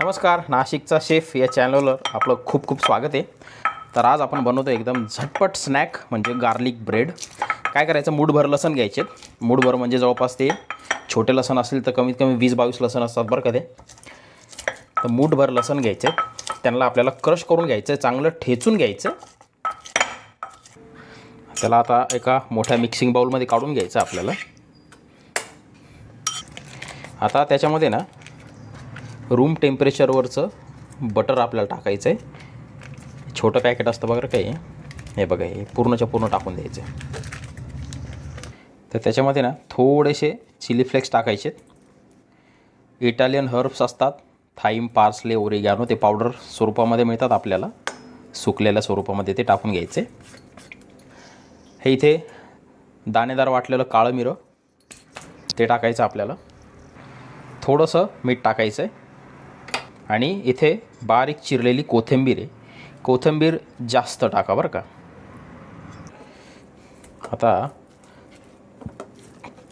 नमस्कार, नाशिकचा शेफ या चॅनलवर आपलं खूप खूप स्वागत आहे. तर आज आपण बनवतो एकदम झटपट स्नॅक म्हणजे गार्लिक ब्रेड. काय करायचं, मूठभर लसण घ्यायचे. मूठभर म्हणजे जवळपास ते छोटे लसण असेल तर कमीत कमी 20-22 लसण असतात बरं का ते. तर मूठभर लसण घ्यायचे, त्यांना आपल्याला क्रश करून घ्यायचं, चांगलं ठेचून घ्यायचं. त्याला आता एका मोठ्या मिक्सिंग बाउलमध्ये काढून घ्यायचं आपल्याला. आता त्याच्यामध्ये ना रूम टेम्परेचरवरचं बटर आपल्याला टाकायचं आहे. छोटं पॅकेट असतं बघा काही, हे बघा, हे पूर्णच्या पूर्ण टाकून द्यायचं. तर त्याच्यामध्ये ना थोडेसे चिली फ्लेक्स टाकायचे. इटालियन हर्ब्स असतात, थाईम, पार्सले, ओरिगॅनो, ते पावडर स्वरूपामध्ये मिळतात आपल्याला, सुकलेल्या स्वरूपामध्ये, ते टाकून घ्यायचे. हे इथे दाणेदार वाटलेलं काळं मिरं ते टाकायचं आपल्याला. थोडंसं मीठ टाकायचं आहे आणि इथे बारीक चिरलेली कोथिंबीर आहे. कोथिंबीर जास्त टाका बरं का. आता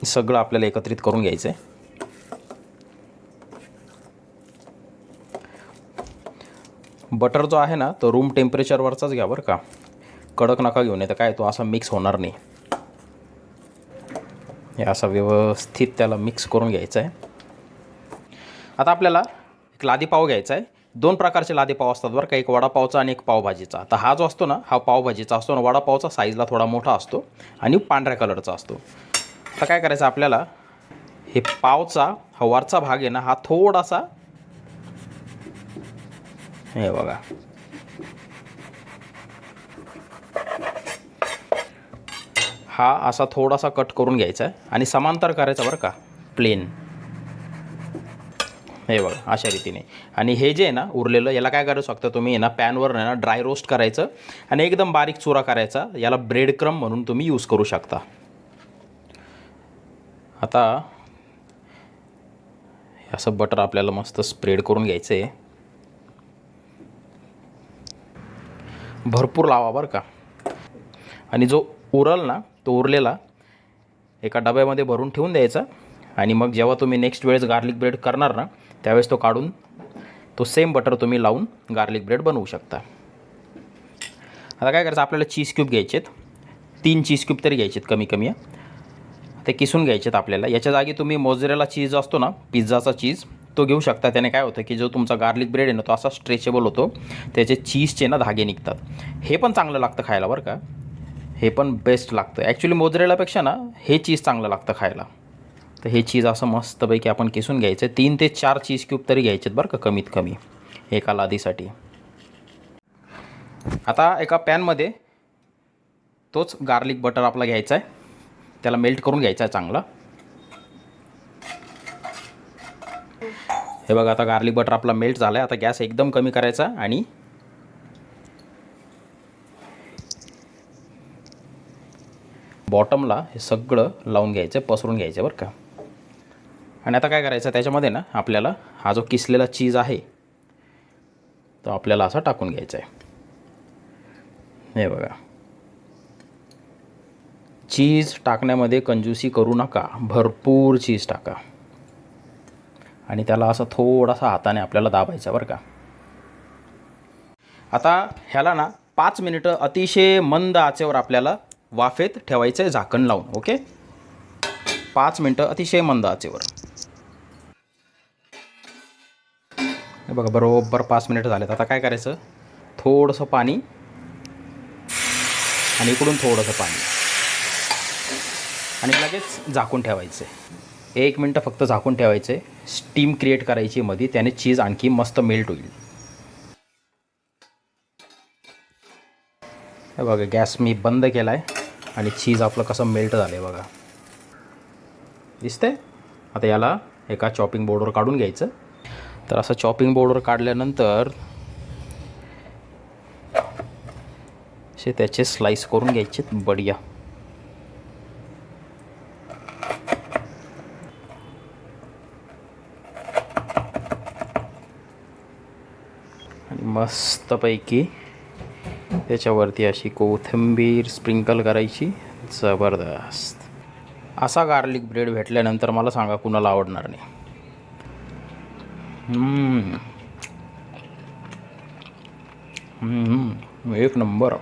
सगळं आपल्याला एकत्रित करून घ्यायचं आहे. बटर जो आहे ना तो रूम टेम्परेचरवरचाच घ्या बरं का, कडक नका घेऊन, येतं काय तो असा मिक्स होणार नाही. हे असं व्यवस्थित त्याला मिक्स करून घ्यायचं आहे. आता आपल्याला एक लादी पाव घ्यायचा आहे. 2 प्रकारचे लादी पाव असतात बरं का, एक वडापावचा आणि एक पावभाजीचा. तर हा जो असतो ना हा पावभाजीचा असतो ना, वडापावचा साईजला थोडा मोठा असतो आणि पांढऱ्या कलरचा असतो. आता काय करायचं आपल्याला, हे पावचा हा वरचा भाग आहे ना हा थोडासा, हे बघा, हा असा थोडासा कट करून घ्यायचा आहे आणि समांतर करायचा बरं का, प्लेन, हे बघा अशा रीतीने. आणि हे जे आहे ना उरलेलं, याला काय करू शकता तुम्ही, आहे ना पॅनवर ना ड्राय रोस्ट करायचं आणि एकदम बारीक चुरा करायचा. याला ब्रेड क्रम म्हणून तुम्ही यूज करू शकता. आता असं बटर आपल्याला मस्त स्प्रेड करून घ्यायचं आहे. भरपूर लावा बरं का. आणि जो उरल ना तो उरलेला एका डब्यामध्ये भरून ठेवून द्यायचा. आणि मग जेव्हा तुम्ही नेक्स्ट वेळेस गार्लिक ब्रेड करणार ना त्यावेळेस तो काढून तो सेम बटर तुम्ही लावून गार्लिक ब्रेड बनवू शकता. आता काय करायचं, आपल्याला चीज क्यूब घ्यायचेत, 3 चीज क्यूब तरी घ्यायचेत कमी कमी. ते किसून घ्यायचेत आपल्याला. याच्या जागी तुम्ही मोझरेला चीज असतो ना, पिझ्झाचा चीज, तो घेऊ शकता. त्याने काय होतं की जो तुमचा गार्लिक ब्रेड आहे ना तो असा स्ट्रेचेबल होतो, त्याचे चीजचे ना धागे निघतात. हे पण चांगलं लागतं खायला बरं का, हे पण बेस्ट लागतं ॲक्च्युली. मोझरेलापेक्षा ना हे चीज चांगलं लागतं खायला. तर हे चीज असं मस्तपैकी आपण किसून घ्यायचं. 3 ते 4 चीज क्यूब तरी घ्यायचेत बरं का कमीत कमी एका लादीसाठी. आता एका पॅनमध्ये तोच गार्लिक बटर आपला घ्यायचा आहे, त्याला मेल्ट करून घ्यायचा आहे चांगला. हे बघा, आता गार्लिक बटर आपला मेल्ट झाला आहे. आता गॅस एकदम कमी करायचा आणि बॉटमला हे सगळं लावून घ्यायचं, पसरून घ्यायचं बरं का. आणि आता काय करायचं, त्याच्यामध्ये ना आपल्याला हा जो किसलेला चीज आहे तो आपल्याला असा टाकून घ्यायचा आहे. हे बघा, चीज टाकण्यामध्ये कंजूसी करू नका, भरपूर चीज टाका. आणि त्याला असं थोडासा हाताने आपल्याला दाबायचं बरं का. आता ह्याला ना 5 मिनिटं अतिशय मंद आचेवर आपल्याला वाफेत ठेवायचं आहे, झाकण लावून. ओके, 5 मिनिटं अतिशय मंद आचेवर. हे बघा, बरोबर 5 मिनिटं झालेत. आता काय करायचं, थोडंसं पाणी आणि इकडून थोडंसं पाणी आणि लगेच झाकून ठेवायचं आहे. 1 मिनटं फक्त झाकून ठेवायचं आहे. स्टीम क्रिएट करायची मध्ये, त्याने चीज आणखी मस्त मेल्ट होईल. हे बघा, गॅस मी बंद केला आहे आणि चीज आपलं कसं मेल्ट झालं आहे बघा, दिसतंय. आता याला एका चॉपिंग बोर्डवर काढून घ्यायचं. तर असं चॉपिंग बोर्डवर काढल्यानंतर असे त्याचे स्लाइस करून घ्यायचे बढिया. आणि मस्तपैकी त्याच्यावरती अशी कोथिंबीर स्प्रिंकल करायची. जबरदस्त असा गार्लिक ब्रेड भेटल्यानंतर मला सांगा कुणाला आवडणार नाही. एक नंबर.